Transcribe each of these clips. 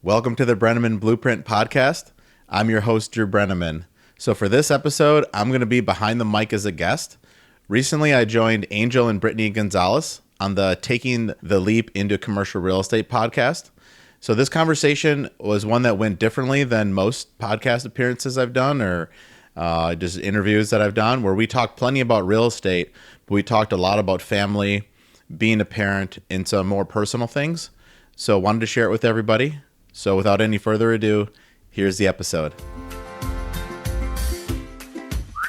Welcome to the Breneman Blueprint Podcast. I'm your host, Drew Breneman. So for this episode, I'm going to be behind the mic as a guest. Recently, I joined Angel and Brittany Gonzalez on the Taking the Leap into Commercial Real Estate podcast. So this conversation was one that went differently than most podcast appearances I've done or just interviews that I've done, where we talked plenty about real estate, but we talked a lot about family, being a parent, and some more personal things. So wanted to share it with everybody. So without any further ado, here's the episode.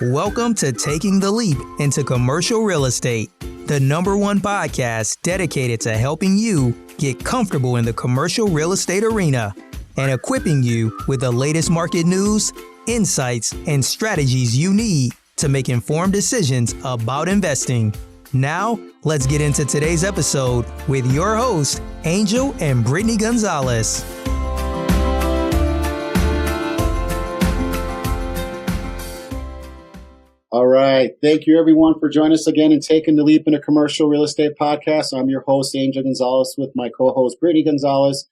Welcome to Taking the Leap into Commercial Real Estate, the #1 podcast dedicated to helping you get comfortable in the commercial real estate arena and equipping you with the latest market news, insights, and strategies you need to make informed decisions about investing. Now, let's get into today's episode with your host, Angel and Brittany Gonzalez. All right. Thank you, everyone, for joining us again and Taking the Leap into Commercial Real Estate podcast. I'm your host, Angel Gonzalez, with my co-host, Brittany Gonzalez.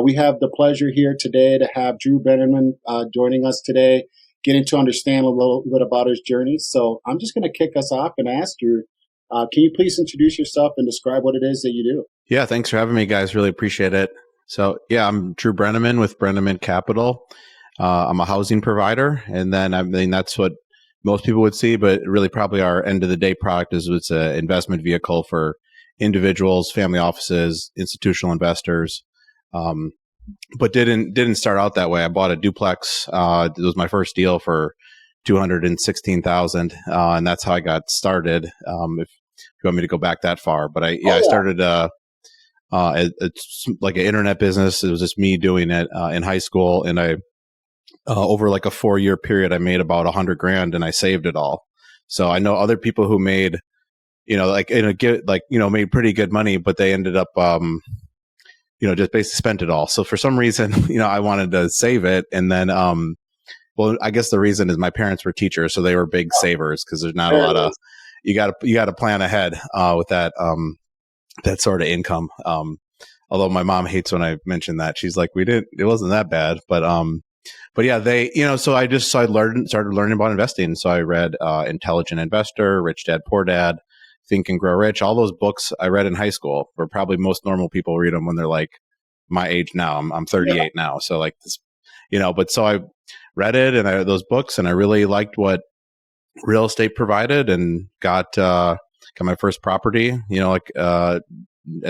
We have the pleasure here today to have Drew Breneman joining us today, getting to understand a little bit about his journey. So I'm just going to kick us off and ask you, can you please introduce yourself and describe what it is that you do? Yeah, thanks for having me, guys. Really appreciate it. So yeah, I'm Drew Breneman with Breneman Capital. I'm a housing provider, and then that's what most people would see, but really probably our end of the day product is it's an investment vehicle for individuals, family offices, institutional investors. But didn't start out that way. I bought a duplex. It was my first deal for $216,000, and that's how I got started. If you want me to go back that far, but I started it's like an internet business. It was just me doing it in high school, and I over like a 4-year period, I made about $100,000, and I saved it all. So I know other people who made, made pretty good money, but they ended up, just basically spent it all. So for some reason, I wanted to save it. And then, I guess the reason is my parents were teachers, so they were big savers because there's not a lot of, you got to plan ahead with that sort of income. Although my mom hates when I mention that. She's like, it wasn't that bad, but yeah, so I started learning about investing. So I read Intelligent Investor, Rich Dad, Poor Dad, Think and Grow Rich. All those books I read in high school, where probably most normal people read them when they're like my age now. I'm 38 now. So like this, but so I read it and those books, and I really liked what real estate provided, and got my first property, at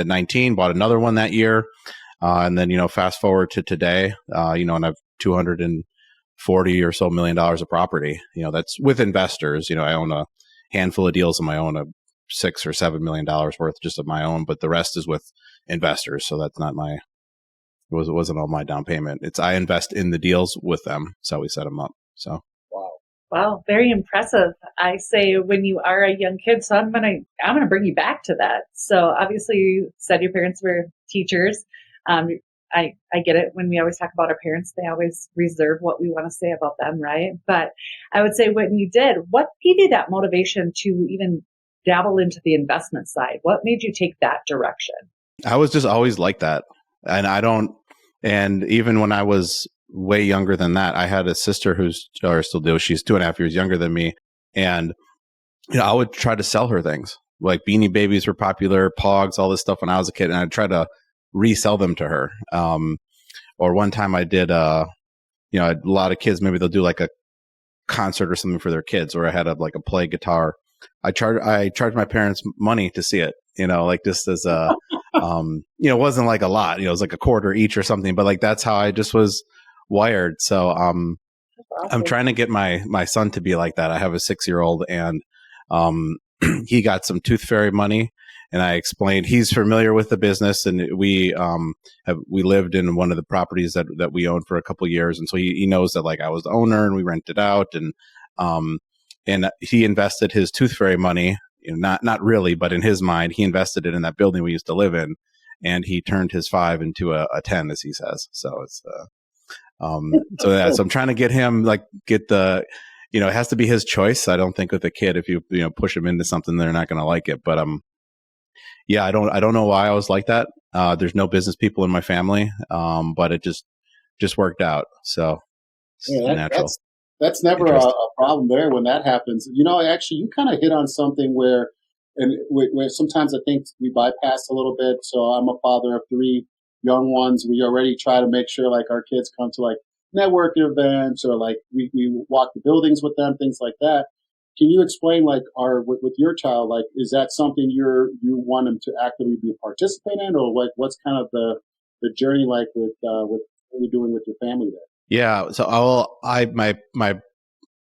19, bought another one that year. And then, fast forward to today, and I've $240 or so million of property. That's with investors. I own a handful of deals on my own, $6 or $7 million worth just of my own, but the rest is with investors. So that's not it wasn't all my down payment. I invest in the deals with them. So we set them up. So. Wow, very impressive. I say when you are a young kid, so I'm gonna bring you back to that. So obviously you said your parents were teachers. I get it. When we always talk about our parents, they always reserve what we want to say about them, right? But I would say when you did, what gave you that motivation to even dabble into the investment side? What made you take that direction? I was just always like that. And even when I was way younger than that, I had a sister she's 2.5 years younger than me. And, I would try to sell her things. Like Beanie Babies were popular, Pogs, all this stuff when I was a kid. And I'd try to resell them to her. Or one time I did, a lot of kids, maybe they'll do like a concert or something for their kids, or I had a play guitar. I charged my parents money to see it, just as a, it wasn't like a lot, it was like a quarter each or something, but that's how I just was wired. So, awesome. I'm trying to get my son to be like that. I have a 6-year-old, and, he got some Tooth Fairy money. And I explained he's familiar with the business, and we lived in one of the properties that we owned for a couple of years, and so he knows that I was the owner, and we rented out, and he invested his Tooth Fairy money, not really, but in his mind, he invested it in that building we used to live in, and he turned his 5 into a 10, as he says. So it's so I'm trying to get him it has to be his choice. I don't think with a kid, if you push him into something, they're not going to like it, but yeah, I don't know why I was like that. There's no business people in my family, but it just worked out. So it's Yeah, natural. that's never Interest. a problem there when that happens. Actually, you kind of hit on something where sometimes I think we bypass a little bit. So I'm a father of three young ones. We already try to make sure like our kids come to like networking events or like we walk the buildings with them, things like that. Can you explain like with your child, like is that something you want them to actively be a participant in, or like what's kind of the journey like with what you're doing with your family there? Yeah. So my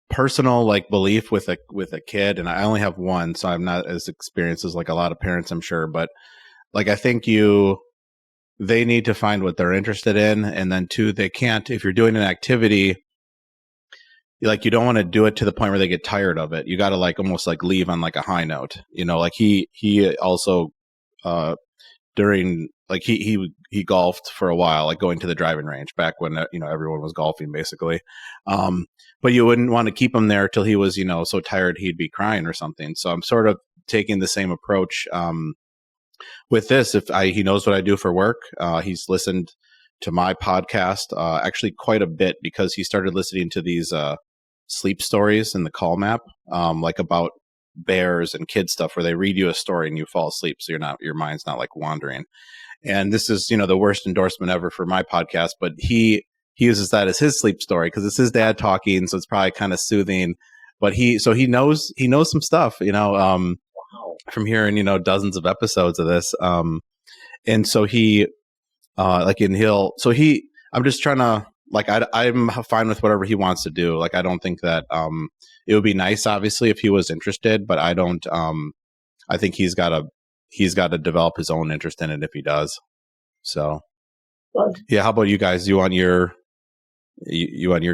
personal like belief with a kid, and I only have one, so I'm not as experienced as like a lot of parents, I'm sure, but like I think they need to find what they're interested in, and then two, they can't, if you're doing an activity, like you don't want to do it to the point where they get tired of it. You got to like almost like leave on like a high note, like he also during like he golfed for a while, like going to the driving range back when everyone was golfing basically, but you wouldn't want to keep him there till he was so tired he'd be crying or something. So I'm sort of taking the same approach with this. If he knows what I do for work, he's listened to my podcast actually quite a bit, because he started listening to these sleep stories in the Calm app, like about bears and kid stuff, where they read you a story and you fall asleep, so your mind's not like wandering. And this is the worst endorsement ever for my podcast, but he uses that as his sleep story because it's his dad talking, so it's probably kind of soothing. But he knows some stuff, from hearing dozens of episodes of this. And so he I'm just trying to like I'm fine with whatever he wants to do. Like I don't think that it would be nice, obviously, if he was interested, but I don't. I think he's got to develop his own interest in it if he does. So, Well, yeah. How about you guys? You want your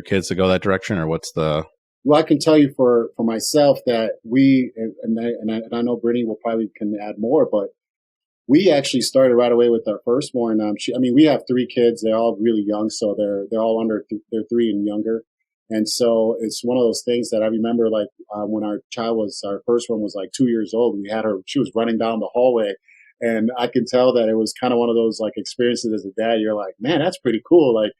kids to go that direction, or what's the? Well, I can tell you for myself that I know Brittany will probably can add more, but we actually started right away with our firstborn. We have three kids. They're all really young, so they're all they're 3 and younger. And so it's one of those things that I remember, like when our first one was like 2 years old, we had her. She was running down the hallway, and I can tell that it was kind of one of those like experiences as a dad. You're like, man, that's pretty cool. Like,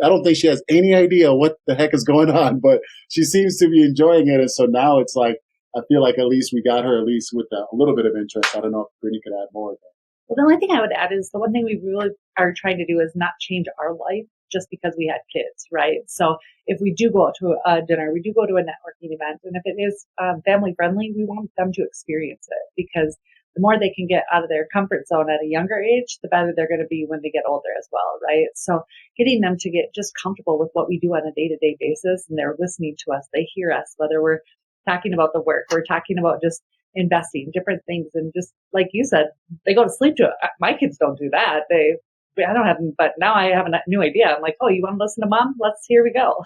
I don't think she has any idea what the heck is going on, but she seems to be enjoying it. And so now it's like, I feel like at least we got her at least with a little bit of interest. I don't know if Brittany could add more. Well, the only thing I would add is the one thing we really are trying to do is not change our life just because we had kids, right? So if we do go out to a dinner, we do go to a networking event, and if it is family friendly, we want them to experience it, because the more they can get out of their comfort zone at a younger age, the better they're going to be when they get older as well, right? So getting them to get just comfortable with what we do on a day-to-day basis, and they're listening to us, they hear us, whether we're talking about the work, we're talking about just investing, different things. And just like you said, they go to sleep to it. My kids don't do that. I don't have them, but now I have a new idea. I'm like, oh, you want to listen to mom? Here we go.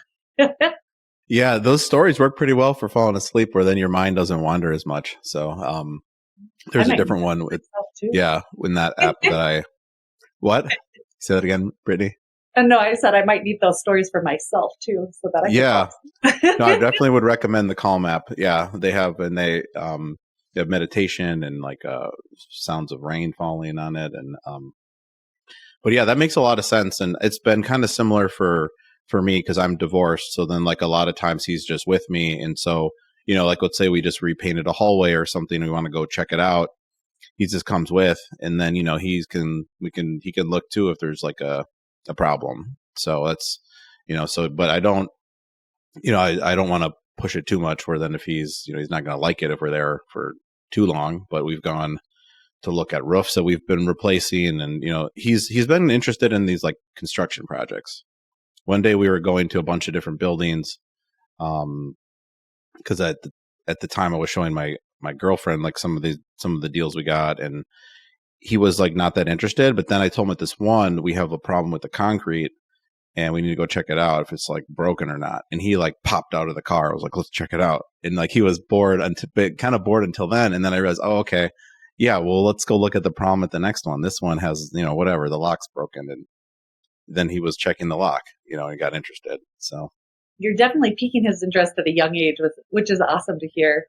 Yeah, those stories work pretty well for falling asleep, where then your mind doesn't wander as much. So there's a different one with, in that app what? Say that again, Brittany? And no, I said I might need those stories for myself too, so that I can No, I definitely would recommend the Calm app. Yeah, they have meditation and like sounds of rain falling on it, and but yeah, that makes a lot of sense, and it's been kind of similar for me because I'm divorced. So then, like a lot of times, he's just with me, and so like let's say we just repainted a hallway or something, we want to go check it out. He just comes with, and then he can look too if there's like a problem. So that's but I don't I don't want to push it too much, where then if he's he's not going to like it if we're there for too long. But we've gone to look at roofs that we've been replacing, and he's been interested in these like construction projects. One day we were going to a bunch of different buildings, because at the time I was showing my girlfriend like some of the deals we got, and he was like not that interested. But then I told him at this one, we have a problem with the concrete and we need to go check it out if it's like broken or not. And he like popped out of the car. I was like, let's check it out. And like he was bored until then. And then I realized, oh, okay, yeah, well, let's go look at the problem at the next one. This one has, whatever, the lock's broken. And then he was checking the lock, and got interested. So you're definitely piquing his interest at a young age, which is awesome to hear.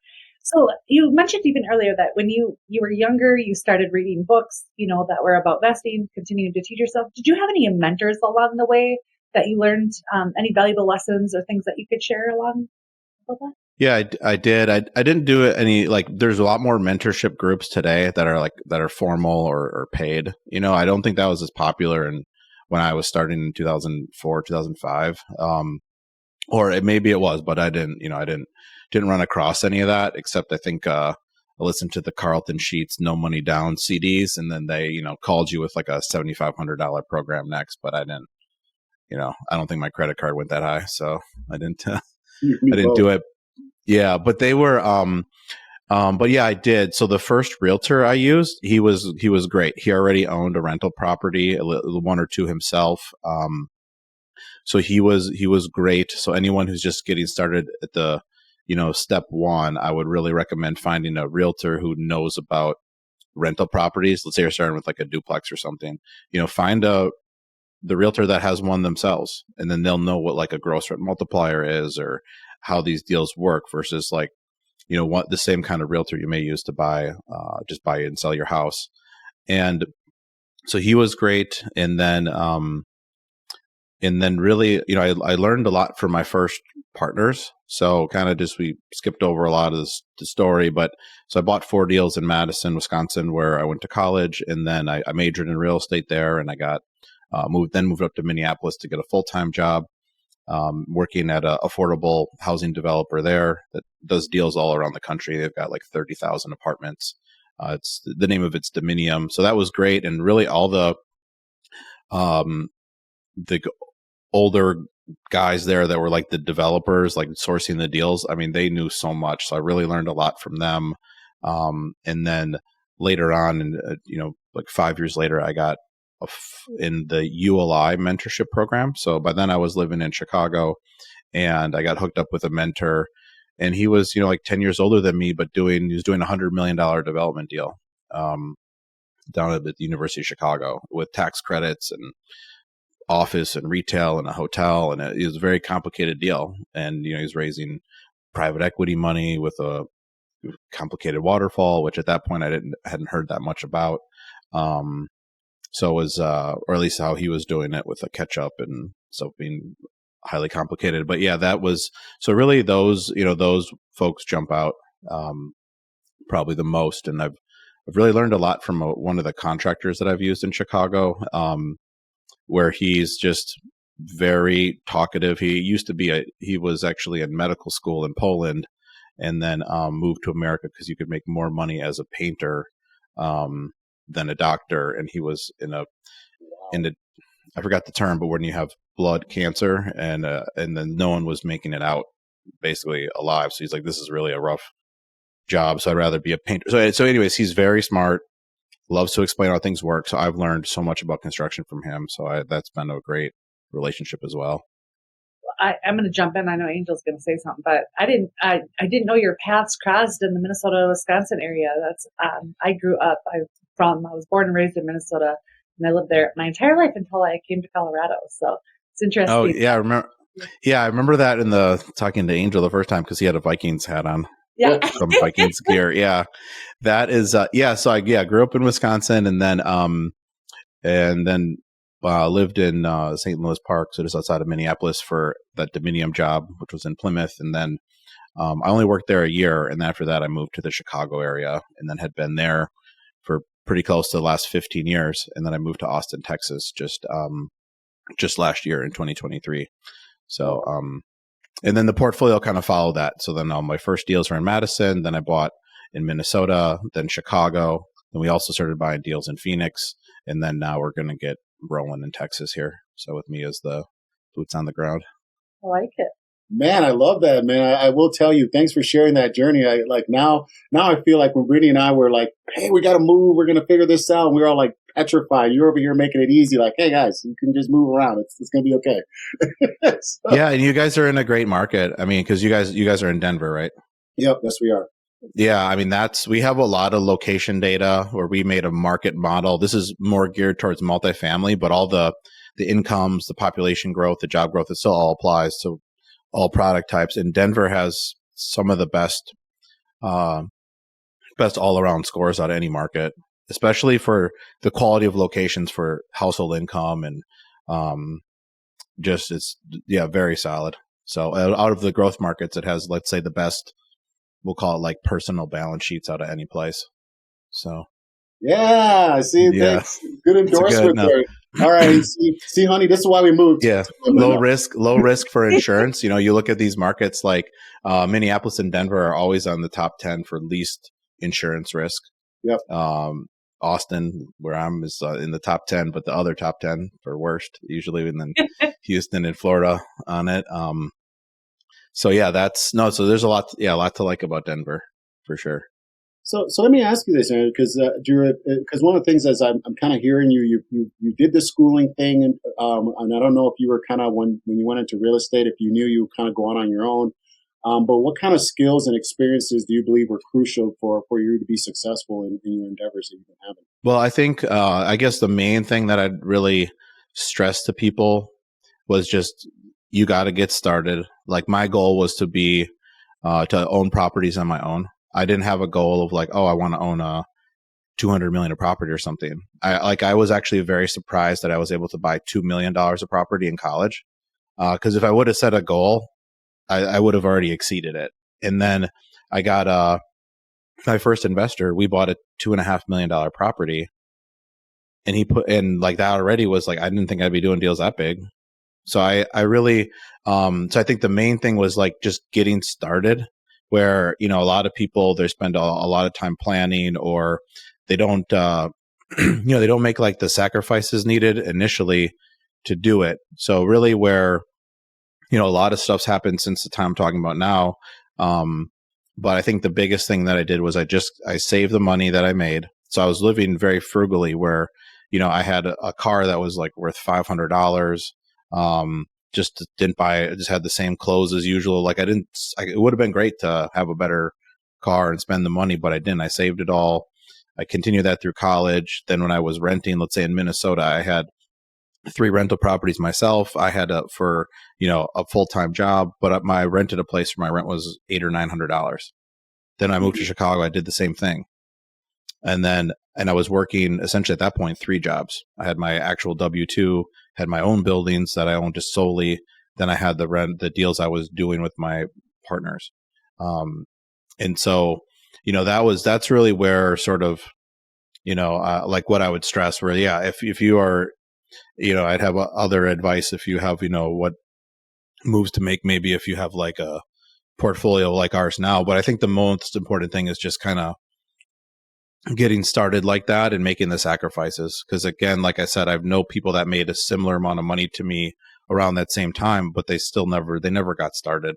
So you mentioned even earlier that when you were younger, you started reading books, that were about vesting, continuing to teach yourself. Did you have any mentors along the way that you learned any valuable lessons or things that you could share along with that? Yeah, I did. I didn't do it any there's a lot more mentorship groups today that are formal or paid. I don't think that was as popular when I was starting in 2004, 2005. Or maybe it was, but I didn't run across any of that, except I think I listened to the Carlton Sheets No Money Down CDs, and then they called you with like a $7,500 program next. But I didn't, I don't think my credit card went that high, so I didn't I didn't do it. Yeah, but they were but yeah, I did. So the first realtor I used, he was great. He already owned a rental property, one or two himself. So he was great. So anyone who's just getting started at the, step one, I would really recommend finding a realtor who knows about rental properties. Let's say you're starting with like a duplex or something, find the realtor that has one themselves, and then they'll know what like a gross rent multiplier is or how these deals work versus like, what the same kind of realtor you may use to just buy and sell your house. And so he was great. And then really, I learned a lot from my first partners. So kind of we skipped over a lot of the story, but so I bought 4 deals in Madison, Wisconsin, where I went to college. And then I majored in real estate there, and I got moved up to Minneapolis to get a full-time job, working at an affordable housing developer there that does deals all around the country. They've got like 30,000 apartments. It's the name of it's Dominium. So that was great. And really all the older guys there that were like the developers, like sourcing the deals, I mean, they knew so much. So I really learned a lot from them. And then later on, and like 5 years later, I got in the ULI mentorship program. So by then I was living in Chicago, and I got hooked up with a mentor, and he was, like 10 years older than me, but he was doing $100 million development deal down at the University of Chicago with tax credits and office and retail and a hotel. And it was a very complicated deal. And, he was raising private equity money with a complicated waterfall, which at that point I hadn't heard that much about. So it was, or at least how he was doing it with a catch up and stuff being highly complicated. But yeah, that was, so really those folks jump out, probably the most. And I've really learned a lot from one of the contractors that I've used in Chicago, where he's just very talkative. He was actually in medical school in Poland, and then moved to America because you could make more money as a painter than a doctor. And he was in a I forgot the term, but when you have blood cancer, and then no one was making it out basically alive. So he's like, this is really a rough job, so I'd rather be a painter. So anyways, he's very smart, loves to explain how things work. So I've learned so much about construction from him. So that's been a great relationship as well. I'm going to jump in. I know Angel's going to say something, but I didn't know your paths crossed in the Minnesota, Wisconsin area. That's I grew up. I was born and raised in Minnesota, and I lived there my entire life until I came to Colorado. So it's interesting. Oh yeah, I remember. Yeah, I remember that in talking to Angel the first time, because he had a Vikings hat on. Yeah, some Vikings gear. Yeah, that is. Yeah, so I grew up in Wisconsin, and then lived in St. Louis Park, so just outside of Minneapolis, for that Dominium job, which was in Plymouth. And then I only worked there a year, and after that I moved to the Chicago area, and then had been there for pretty close to the last 15 years. And then I moved to Austin, Texas, just last year in 2023. So, and then the portfolio kind of followed that. So then my first deals were in Madison, then I bought in Minnesota, then Chicago. Then we also started buying deals in Phoenix. And then now we're going to get rolling in Texas here. So with me as the boots on the ground. I like it. Man, I love that, man. I will tell you, thanks for sharing that journey. Now I feel like when Brittany and I were like, hey, we got to move. We're going to figure this out. And we were all like petrified. You're over here making it easy. Like, hey guys, you can just move around. It's going to be okay. So, yeah. And you guys are in a great market. I mean, because you guys are in Denver, right? Yep. Yes, we are. Yeah. I mean, we have a lot of location data where we made a market model. This is more geared towards multifamily, but all the incomes, the population growth, the job growth, it still all applies to all product types. And Denver has some of the best best all around scores out of any market, especially for the quality of locations for household income and just it's very solid. So out of the growth markets, it has, let's say, the best, we'll call it like personal balance sheets out of any place. So yeah, see, thanks. Good endorsement there. All right, see, honey, this is why we moved. Yeah, low risk for insurance. You look at these markets like Minneapolis and Denver are always on the top 10 for least insurance risk. Yep. Austin, where I'm, is in the top 10, but the other top 10 for worst usually, and then Houston and Florida on it. So yeah, so there's a lot to like about Denver for sure. So let me ask you this, Aaron, because Drew, because one of the things as I'm kind of hearing you did the schooling thing, and I don't know if you were kind of when you went into real estate, if you knew you were kind of going on your own, but what kind of skills and experiences do you believe were crucial for you to be successful in your endeavors that you've been having? Well, I think I guess the main thing that I'd really stress to people was just you got to get started. Like my goal was to be to own properties on my own. I didn't have a goal of like, I want to own a $200 million of property or something. I was actually very surprised that I was able to buy $2 million of property in college. Because if I would have set a goal, I would have already exceeded it. And then I got my first investor. We bought a $2.5 million property, and he put in like that already was like, I didn't think I'd be doing deals that big. So I really, so I think the main thing was like just getting started. Where, a lot of people, they spend a lot of time planning, or they don't, they don't make like the sacrifices needed initially to do it. So really where, a lot of stuff's happened since the time I'm talking about now. But I think the biggest thing that I did was I saved the money that I made. So I was living very frugally where, I had a car that was like worth $500. Just didn't buy it. I just had the same clothes as usual. Like it would have been great to have a better car and spend the money, but I didn't. I saved it all. I continued that through college. Then when I was renting, let's say in Minnesota, I had 3 rental properties myself. I had a full-time job, but I rented a place where my rent was $800 or $900. Then I moved to Chicago. I did the same thing. And I was working essentially at that point 3 jobs. I had my actual W-2, had my own buildings that I owned just solely. Then I had the deals I was doing with my partners. And so, that's really where sort of, like what I would stress where, if you are, I'd have other advice if you have, what moves to make, maybe if you have like a portfolio like ours now. But I think the most important thing is just kind of getting started like that and making the sacrifices. Because again, like I said, I've known people that made a similar amount of money to me around that same time, but they never got started,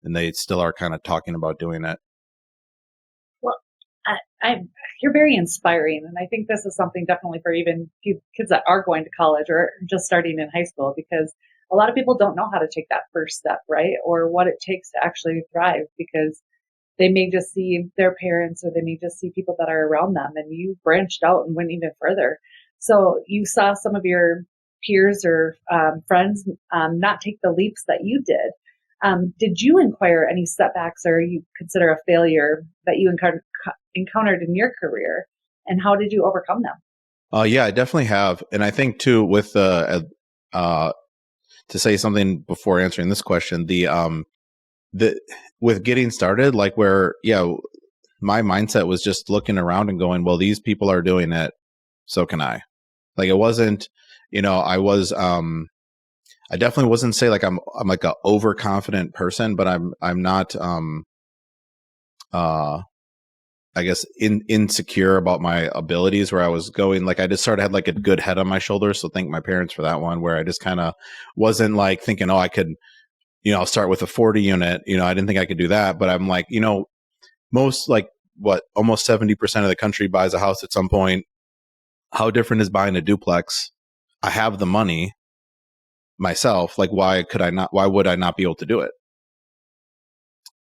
and they still are kind of talking about doing it. Well, you're very inspiring, and I think this is something definitely for even kids that are going to college or just starting in high school, because a lot of people don't know how to take that first step, right? Or what it takes to actually thrive, because they may just see their parents, or they may just see people that are around them, and you branched out and went even further. So you saw some of your peers or friends not take the leaps that you did. Did you acquire any setbacks, or you consider a failure that you encountered in your career, and how did you overcome them? Yeah, I definitely have. And I think too, with to say something before answering this question, with getting started, like where, my mindset was just looking around and going, well, these people are doing it, so can I. Like it wasn't, I definitely wasn't say like I'm like a overconfident person, but I'm not I guess insecure about my abilities where I was going. Like I just sort of had like a good head on my shoulders. So thank my parents for that one, where I just kind of wasn't like thinking, I could, I'll start with a 40 unit. I didn't think I could do that, but I'm like, most like almost 70% of the country buys a house at some point. How different is buying a duplex? I have the money myself. Like, why would I not be able to do it?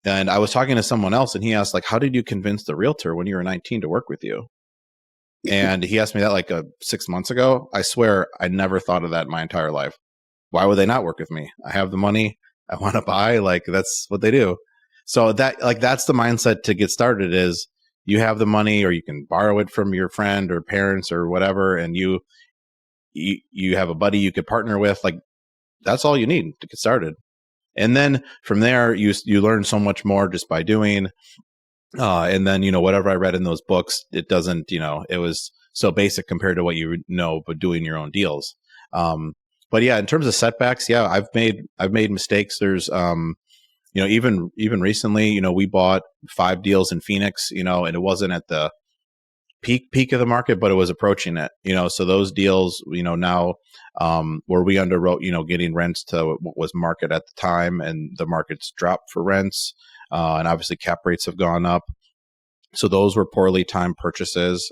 And I was talking to someone else, and he asked, like, how did you convince the realtor when you were 19 to work with you? And he asked me that like 6 months ago. I swear I never thought of that in my entire life. Why would they not work with me? I have the money. I want to buy. Like, that's what they do. So that's the mindset to get started is you have the money or you can borrow it from your friend or parents or whatever. And you have a buddy you could partner with. Like that's all you need to get started. And then from there, you learn so much more just by doing. And then, whatever I read in those books, it doesn't, it was so basic compared to what you know, but doing your own deals. But yeah, in terms of setbacks, yeah, I've made mistakes. There's, even recently, we bought 5 deals in Phoenix, and it wasn't at the peak of the market, but it was approaching it, so those deals, now, where we underwrote, getting rents to what was market at the time, and the market's dropped for rents. And obviously cap rates have gone up. So those were poorly timed purchases.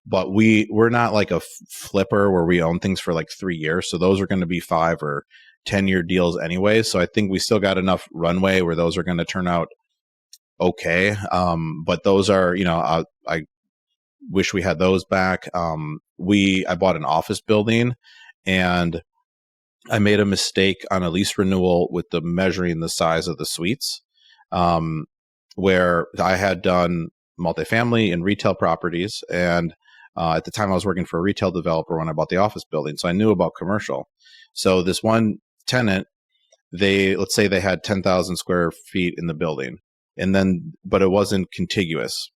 But we're not like a flipper where we own things for like 3 years. So those are going to be 5 or 10-year deals anyway. So I think we still got enough runway where those are going to turn out okay. But those are, I wish we had those back. I bought an office building and I made a mistake on a lease renewal with measuring the size of the suites. Where I had done multifamily and retail properties. And at the time I was working for a retail developer when I bought the office building. So I knew about commercial. So this one tenant, let's say they had 10,000 square feet in the building, but it wasn't contiguous.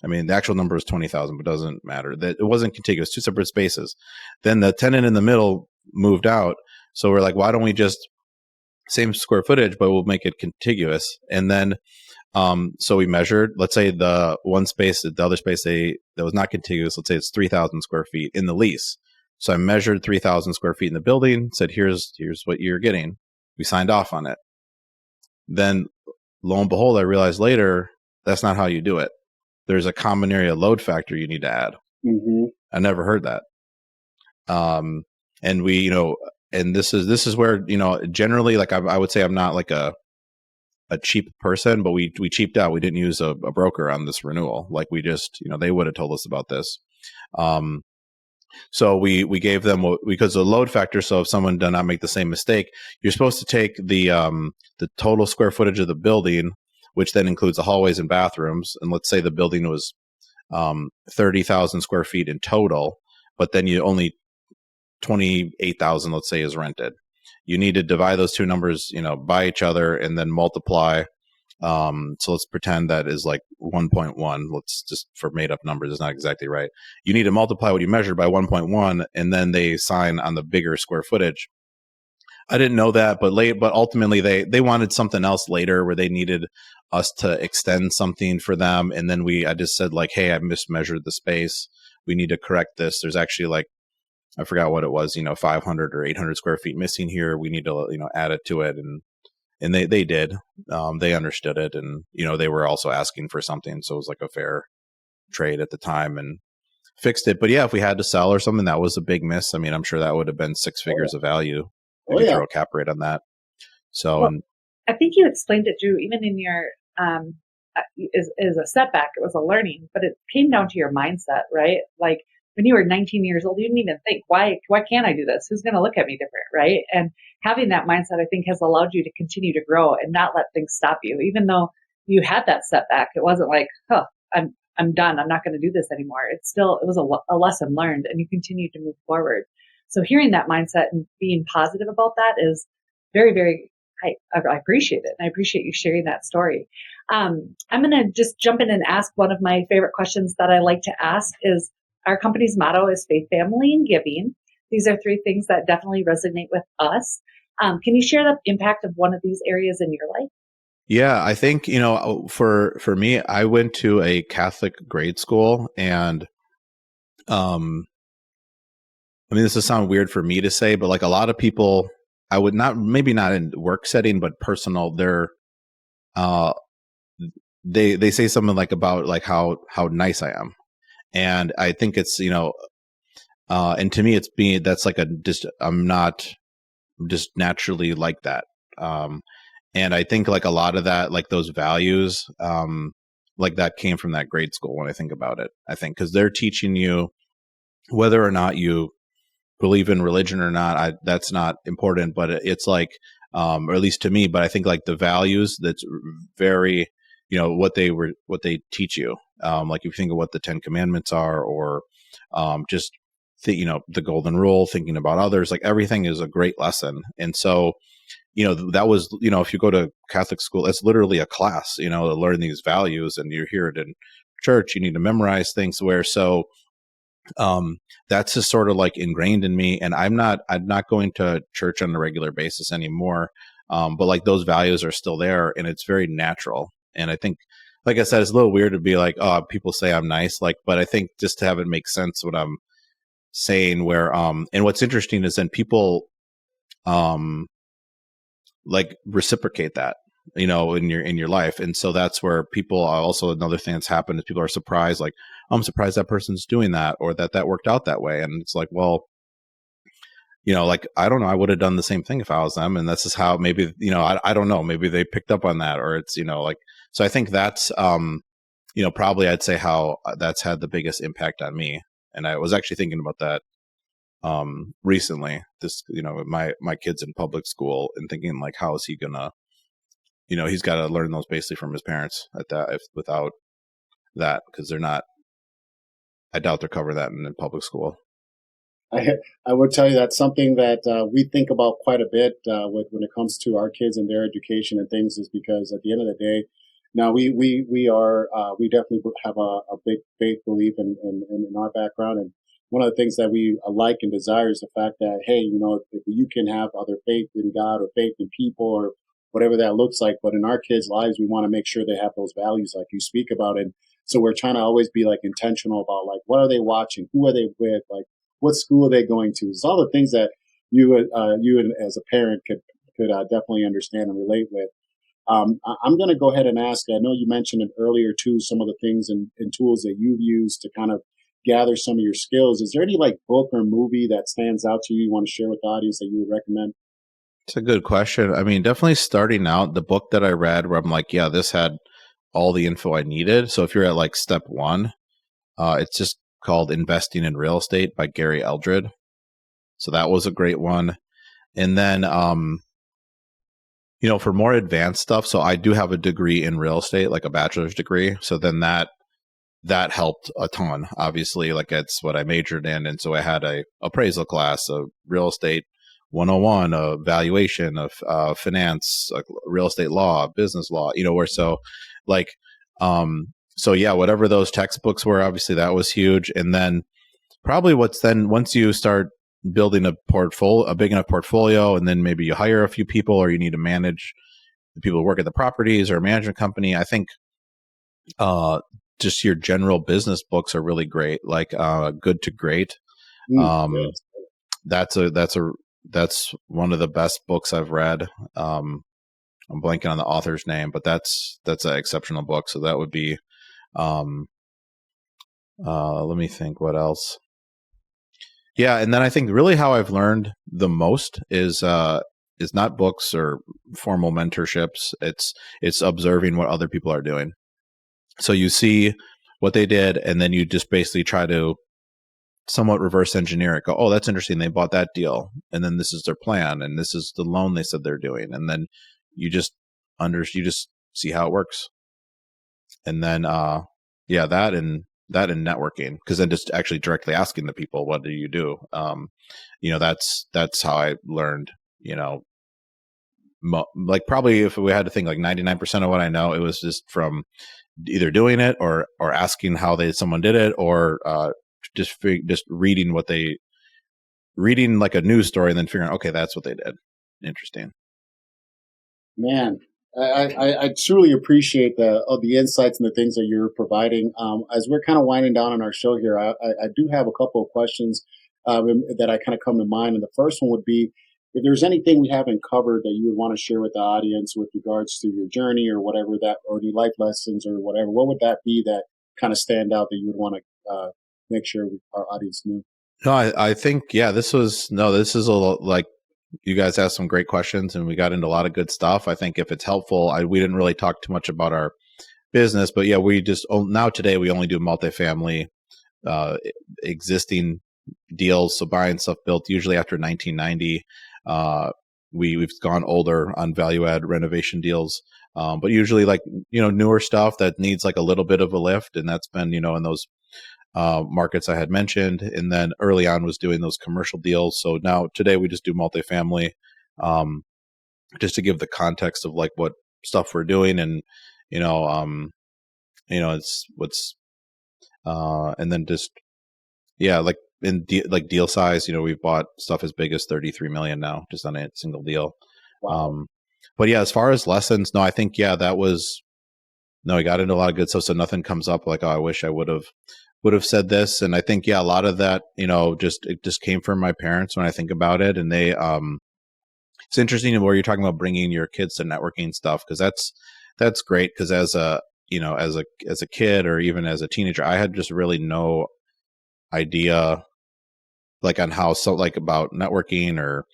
I mean, the actual number is 20,000, but it doesn't matter. That it wasn't contiguous, 2 separate spaces. Then the tenant in the middle moved out. So we're like, why don't we just same square footage, but we'll make it contiguous. And then, so we measured, let's say the one space, the other space that was not contiguous, let's say it's 3,000 square feet in the lease. So I measured 3,000 square feet in the building, said, here's what you're getting. We signed off on it. Then lo and behold, I realized later, that's not how you do it. There's a common area load factor you need to add. Mm-hmm. I never heard that. And we, and this is where, generally, like I would say I'm not like a cheap person, but we cheaped out. We didn't use a broker on this renewal. Like we just, they would have told us about this. So we gave them because the load factor. So if someone did not make the same mistake, you're supposed to take the total square footage of the building, which then includes the hallways and bathrooms. And let's say the building was 30,000 square feet in total, but then you only 28,000, let's say, is rented. You need to divide those two numbers, by each other and then multiply. So let's pretend that is like 1.1. Let's just, for made up numbers, it's not exactly right. You need to multiply what you measured by 1.1, and then they sign on the bigger square footage. I didn't know that, but ultimately they wanted something else later where they needed us to extend something for them. And then I just said like, hey, I mismeasured the space. We need to correct this. There's actually like, I forgot what it was, 500 or 800 square feet missing here. We need to, add it to it. And they did. They understood it. And, they were also asking for something. So it was like a fair trade at the time and fixed it. But yeah, if we had to sell or something, that was a big miss. I mean, I'm sure that would have been 6 figures of value if you throw a cap rate on that. So well, I think you explained it, Drew, even in your, is a setback. It was a learning, but it came down to your mindset, right? Like, when you were 19 years old, you didn't even think, why can't I do this? Who's going to look at me different, right? And having that mindset, I think, has allowed you to continue to grow and not let things stop you. Even though you had that setback, it wasn't like, I'm done. I'm not going to do this anymore. It was a lesson learned, and you continue to move forward. So hearing that mindset and being positive about that is very, very, I appreciate it. And I appreciate you sharing that story. I'm going to just jump in and ask one of my favorite questions that I like to ask is, our company's motto is faith, family, and giving. These are 3 things that definitely resonate with us. Can you share the impact of one of these areas in your life? Yeah, I think, for me, I went to a Catholic grade school, and I mean, this will sound weird for me to say, but like a lot of people, I would not, maybe not in work setting, but personal, they say something like about like how nice I am. And I think it's, and to me, that's like I'm not just naturally like that. And I think like a lot of that, like those values, like that came from that grade school when I think about it. I think because they're teaching you whether or not you believe in religion or not, that's not important, but it's like or at least to me. But I think like the values, that's very, what they teach you. Like if you think of what the 10 Commandments are, or just the golden rule, thinking about others, like everything is a great lesson. And so, that was, if you go to Catholic school, it's literally a class, to learn these values, and you hear it in church, you need to memorize things that's just sort of like ingrained in me. And I'm not going to church on a regular basis anymore. But like those values are still there, and it's very natural. And I think, like I said, it's a little weird to be like, oh, people say I'm nice, but I think just to have it make sense what I'm saying, where, and what's interesting is then people, like reciprocate that, in your life. And so that's where people also, another thing that's happened is people are surprised, like, oh, I'm surprised that person's doing that, or that worked out that way. And it's like, well, like, I don't know, I would have done the same thing if I was them. And this is how maybe, I don't know, maybe they picked up on that, or it's, like, so I think that's, probably I'd say how that's had the biggest impact on me. And I was actually thinking about that recently, this, my kids in public school, and thinking like, how is he gonna, he's got to learn those basically from his parents without that, because they're not, I doubt they're covering that in public school. I would tell you that's something that we think about quite a bit when it comes to our kids and their education and things, is because at the end of the day, now we definitely have a big faith belief in our background. And one of the things that we like and desire is the fact that, hey, if you can have other faith in God or faith in people or whatever that looks like, but in our kids' lives, we want to make sure they have those values like you speak about. And so we're trying to always be like intentional about like, what are they watching? Who are they with? Like, what school are they going to? It's all the things that you as a parent could definitely understand and relate with. I'm going to go ahead and ask, I know you mentioned it earlier too, some of the things and tools that you've used to kind of gather some of your skills. Is there any like book or movie that stands out to you want to share with the audience that you would recommend? It's a good question. I mean, definitely starting out, the book that I read where I'm like, yeah, this had all the info I needed. So if you're at like step 1, it's just called Investing in Real Estate by Gary Eldred. So that was a great one. And then, for more advanced stuff, so I do have a degree in real estate, like a bachelor's degree. So then that helped a ton, obviously, like it's what I majored in. And so I had a appraisal class, a real estate 101, a valuation of finance, like real estate law, business law, so yeah, whatever those textbooks were, obviously that was huge. And then probably once you start building a big enough portfolio, and then maybe you hire a few people, or you need to manage the people who work at the properties or a management company, I think just your general business books are really great, like Good to Great. Yes. That's one of the best books I've read. I'm blanking on the author's name, but that's an exceptional book. So that would be, let me think what else. Yeah. And then I think really how I've learned the most is not books or formal mentorships. It's observing what other people are doing. So you see what they did, and then you just basically try to somewhat reverse engineer it. Go, oh, that's interesting. They bought that deal, and then this is their plan, and this is the loan they said they're doing, and then you just see how it works. And then that and networking, because then just actually directly asking the people, what do you do? That's how I learned. Like probably if we had to think, like 99% of what I know, it was just from either doing it or asking how someone did it, or just reading like a news story and then figuring out, okay, that's what they did. Interesting. Man, I truly appreciate the insights and the things that you're providing. As we're kind of winding down on our show here, I do have a couple of questions that I kind of come to mind. And the first one would be, if there's anything we haven't covered that you would want to share with the audience with regards to your journey or whatever that, or any life lessons or whatever, what would that be that kind of stand out that you would want to make sure our audience knew? No, I think, yeah, this is like, you guys asked some great questions and we got into a lot of good stuff. I think if it's helpful, we didn't really talk too much about our business, but yeah, now today we only do multifamily existing deals. So buying stuff built usually after 1990. we've gone older on value add renovation deals. But usually like, newer stuff that needs like a little bit of a lift. And that's been, in those markets I had mentioned. And then early on was doing those commercial deals. So now today we just do multifamily, just to give the context of like what stuff we're doing. And, it's what's, and then just, yeah, like in like deal size, we've bought stuff as big as 33 million now just on a single deal. Wow. But yeah, as far as lessons, no, I think, yeah, I got into a lot of good stuff. So nothing comes up like, oh, I wish I would have said this. And I think, yeah, a lot of that, it just came from my parents when I think about it. And they, it's interesting where you're talking about bringing your kids to networking stuff. Cause that's great. Cause as a kid or even as a teenager, I had just really no idea like on how, so like about networking or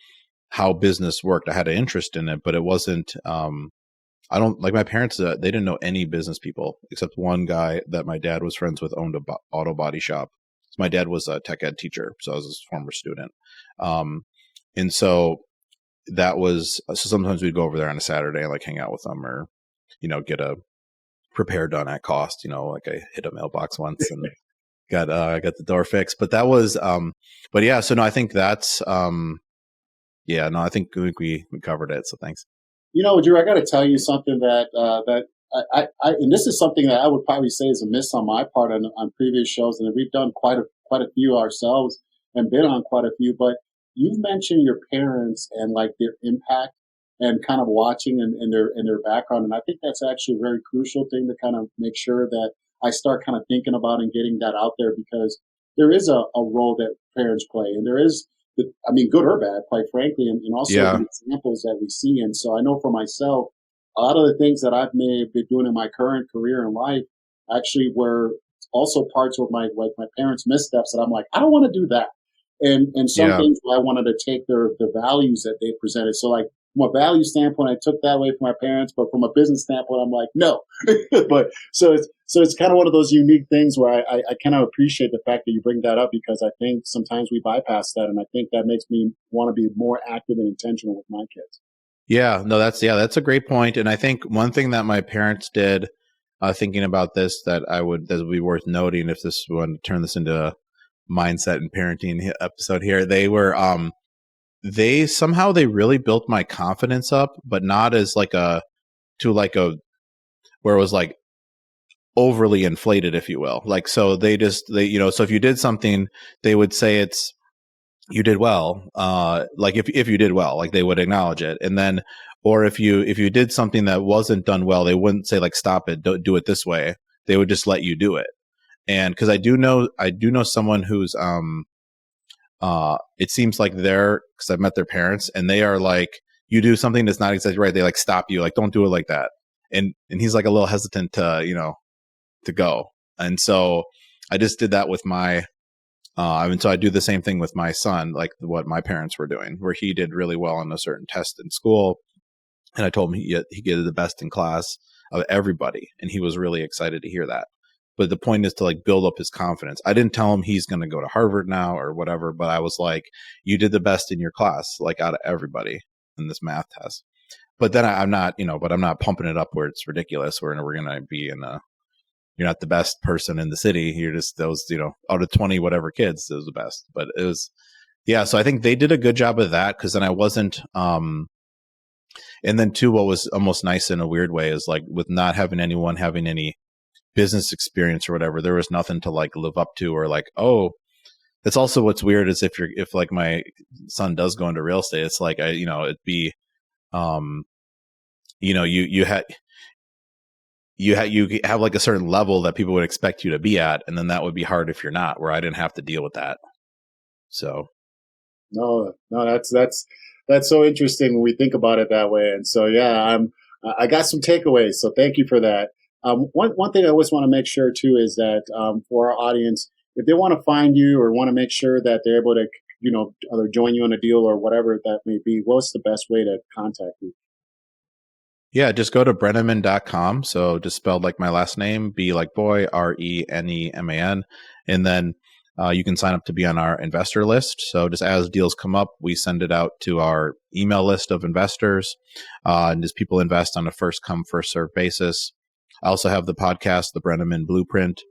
how business worked. I had an interest in it, but it wasn't, I don't like my parents, they didn't know any business people except one guy that my dad was friends with owned a auto body shop. So my dad was a tech ed teacher. So I was his former student. And so so sometimes we'd go over there on a Saturday and like hang out with them or, get a repair done at cost, like I hit a mailbox once and got the door fixed, but that was, but yeah, so no, I think that's, yeah, no, I think we covered it. So thanks. Drew, I got to tell you something that I and this is something that I would probably say is a miss on my part on previous shows, and we've done quite a few ourselves and been on quite a few. But you've mentioned your parents and like their impact and kind of watching and their background, and I think that's actually a very crucial thing to kind of make sure that I start kind of thinking about and getting that out there, because there is a role that parents play, and there is, good or bad, quite frankly, and also the examples that we see. And so I know for myself, a lot of the things that I've been doing in my current career and life actually were also parts of my parents' missteps that I'm like, I don't want to do that. And some things where I wanted to take the values that they presented. So like from a value standpoint, I took that away from my parents, but from a business standpoint, I'm like, no. But so it's kind of one of those unique things where I kind of appreciate the fact that you bring that up, because I think sometimes we bypass that, and I think that makes me want to be more active and intentional with my kids. Yeah, no, that's a great point. And I think one thing that my parents did, thinking about this, that would be worth noting if this one turn this into a mindset and parenting episode here, they were they really built my confidence up, but not as like where it was like overly inflated, if you will. Like, so so if you did something, they would say you did well. Like if you did well, like they would acknowledge it. And then, or if you did something that wasn't done well, they wouldn't say like, stop it, don't do it this way. They would just let you do it. And cause I do know someone who's, it seems like cause I've met their parents, and they are like, you do something that's not exactly right, they like stop you, like, don't do it like that. And he's like a little hesitant to, to go. And so I just did that with my, so I do the same thing with my son, like what my parents were doing, where he did really well on a certain test in school. And I told him he get the best in class of everybody. And he was really excited to hear that. But the point is to like build up his confidence. I didn't tell him he's going to go to Harvard now or whatever, but I was like, you did the best in your class, like out of everybody in this math test. But then I'm not, but I'm not pumping it up where it's ridiculous. We're going to be you're not the best person in the city. You're just those, out of 20, whatever kids, it was the best. But it was, yeah. So I think they did a good job of that, because then I wasn't, and then too, what was almost nice in a weird way is like with not having anyone having any business experience or whatever, there was nothing to like live up to, or like, oh, that's also what's weird is if like my son does go into real estate, it's like, it'd be, you have like a certain level that people would expect you to be at. And then that would be hard if you're not, where I didn't have to deal with that. So. No, that's so interesting when we think about it that way. And so, yeah, I got some takeaways. So thank you for that. One thing I always want to make sure too is that for our audience, if they want to find you or want to make sure that they're able to, either join you on a deal or whatever that may be, what's the best way to contact you? Yeah, just go to Breneman.com. So just spelled like my last name, B like boy, Reneman. And then You can sign up to be on our investor list. So just as deals come up, we send it out to our email list of investors, and as people invest on a first come, first served basis. I also have the podcast, the Breneman Blueprint,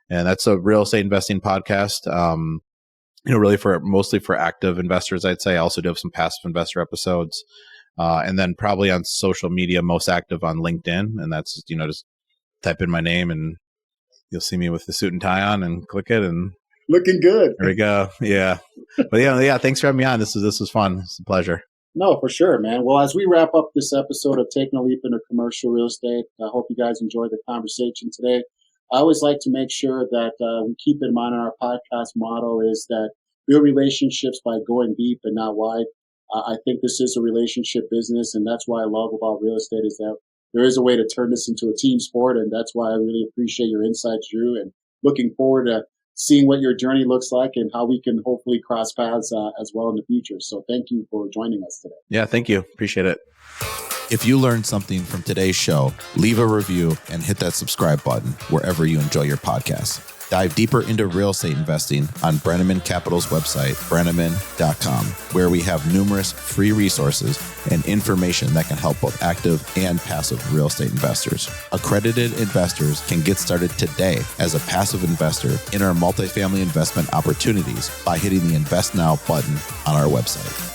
and that's a real estate investing podcast. Really mostly for active investors, I'd say. I also do have some passive investor episodes. And then probably on social media, most active on LinkedIn. And that's, just type in my name and you'll see me with the suit and tie on and click it and looking good. There we go. Yeah. But yeah, thanks for having me on. This was fun. It's a pleasure. No, for sure, man. Well, as we wrap up this episode of Taking a Leap into Commercial Real Estate, I hope you guys enjoyed the conversation today. I always like to make sure that we keep in mind our podcast motto is that build relationships by going deep and not wide. I think this is a relationship business, and that's why I love about real estate is that there is a way to turn this into a team sport, and that's why I really appreciate your insights, Drew, and looking forward to seeing what your journey looks like and how we can hopefully cross paths as well in the future. So thank you for joining us today. Yeah, thank you. Appreciate it. If you learned something from today's show, leave a review and hit that subscribe button wherever you enjoy your podcasts. Dive deeper into real estate investing on Breneman Capital's website, Breneman.com, where we have numerous free resources and information that can help both active and passive real estate investors. Accredited investors can get started today as a passive investor in our multifamily investment opportunities by hitting the Invest Now button on our website.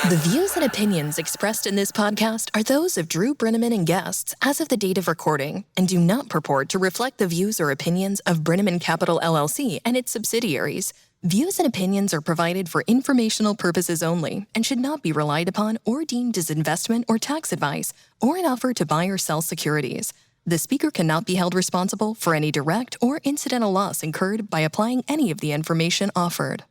The views and opinions expressed in this podcast are those of Drew Breneman and guests as of the date of recording and do not purport to reflect the views or opinions of Breneman Capital LLC and its subsidiaries. Views and opinions are provided for informational purposes only and should not be relied upon or deemed as investment or tax advice or an offer to buy or sell securities. The speaker cannot be held responsible for any direct or incidental loss incurred by applying any of the information offered.